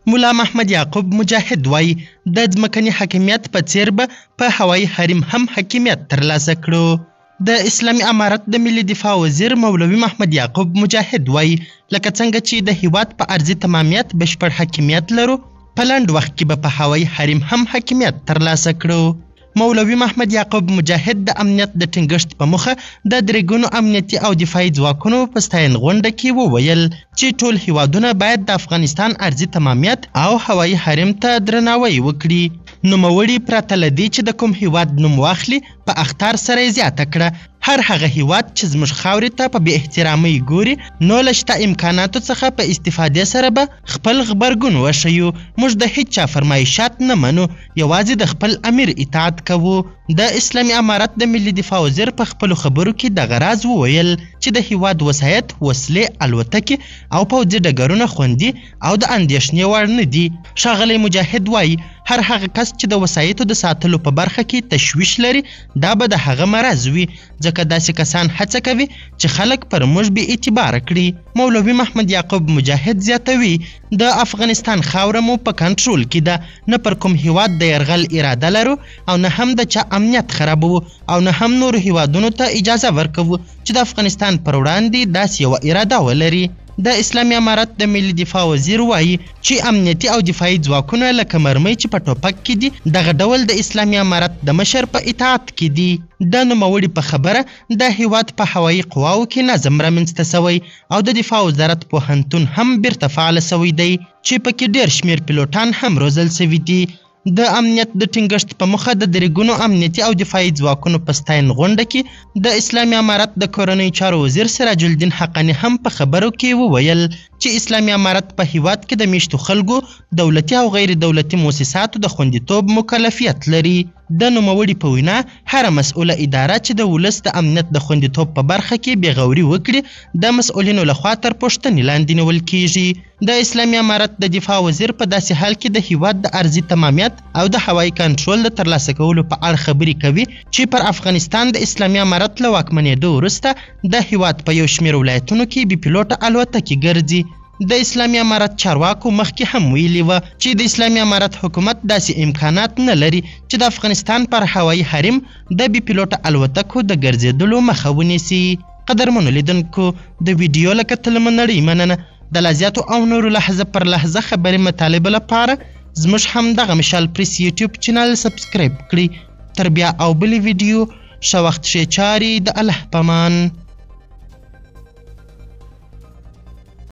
مولا محمد یعقوب مجاهد وایي د ځمکني حاکمیت په څیر به په هوایي حریم هم حاکمیت ترلاسه کړو. د اسلامي امارت د ملي دفاع وزیر مولوي محمد یعقوب مجاهد وایي لکه څنګه چې د هیواد په ارضي تمامیت بشپړ حاکمیت لرو، په لنډ وخت کې به په هوایي حریم هم حاکمیت ترلاسه کړو. مولوي محمد یعقوب مجاهد د امنیت د ټینګښت په موخه د درې امنیتي او دفاعي ځواکونو په ستاین غونډه کې وویل چې ټول هیوادونه باید د افغانستان ارضي تمامیت او هوایي حریم ته درناوی وکړي. نوموړي پرته له دې چې د کوم هیواد نوم واخلي په اخطار سره یې زیاته کړه هر هغه هیواد چې زموږ خاورې ته په بې احترامۍ ګوري نو له شته امکاناتو څخه په استفادې سره به خپل غبرګون وښیو. موږ د هیچ چا فرمایشات نه منو، یوازې د خپل امیر اطاعت کوو. د اسلامي امارت د ملي دفاع وزیر په خپلو خبرو کې دغه راز وویل چې د هیواد وسایط، وسلې، الوتکې او پوځي ډګرونه خوندي او د اندېښنې وړ نه دي. ښاغلی مجاهد وایي هر هغه کس چې د وسایطو د ساتلو په برخه کې تشویش لري دا به د هغه مرض وي، ځکه داسې کسان هڅه کوي چې خلک پر موږ بې اعتباره کړي. مولوي محمد یعقوب مجاهد زیاتوي د افغانستان خاوره مو په کنټرول کې ده، نه پر کوم هیواد د یرغل اراده لرو او نه هم د چا امنیت خرابوو او نه هم نورو هیوادونو ته اجازه ورکوو چې د افغانستان پر وړاندې داسې یوه اراده ولري. د اسلامي امارت د ملي دفاع وزیر وایي چې امنیتي او دفاعي ځواکونه لکه مرمۍ چې په ټوپک کې دي دغه ډول د اسلامي امارت د مشر په اطاعت کې دي. د نوموړي په خبره د هیواد په هوایي قواو کې نظم رامنځته سوی او د دفاع وزارت پوهنتون هم بیرته فعال سوی دی چې پکې ډېر شمیر پیلوټان هم روزل سوي دي. د امنیت د ټینګښت په موخه د درې امنیتي او دفاعي ځواکونو په ستاین غونډه کې د اسلامي امارت د کورنۍ چارو وزیر سراج الدین حقانی هم په خبرو کې وویل چې اسلامي امارت په هیواد کې د میشتو خلکو، دولتي او غیر دولتي مؤسساتو د خوندیتوب مکلفیت لري. د نوموړي په وینا هره مسؤله اداره چې د ولس د امنیت د خوندیتوب په برخه کې بېغوري وکړي د مسؤلینو لخوا تر پوښتنې لاندې نیول کیږي. د اسلامي امارت د دفاع وزیر په داسې حال کې د هیواد د ارضي تمامیت او د هوایي کنټرول د ترلاسه کولو په اړه خبرې کوي چې پر افغانستان د اسلامي امارت له واکمنېدو وروسته د هیواد په یو شمېر ولایتونو کې بې پیلوټه الوتکې ګرځي. د اسلامي امارت چارواکو مخکې هم ویلي وه چې د اسلامي امارت حکومت داسې امکانات نه لري چې د افغانستان پر هوایي حریم د بې پیلوټه الوتکو د ګرځېدلو مخه ونیسي. قدرمنو لیدونکو د ویډیو له کتلو مو نړۍ مننه. د لا زیاتو او نورو لحظه پر لحظه خبرې مطالبه لپاره زموږ هم دغه مشال پریس یوټیوب چینل سبسکرایب کړئ. تر بیا او بلې ویډیو ښه وخت ښې چارې د الله په امان.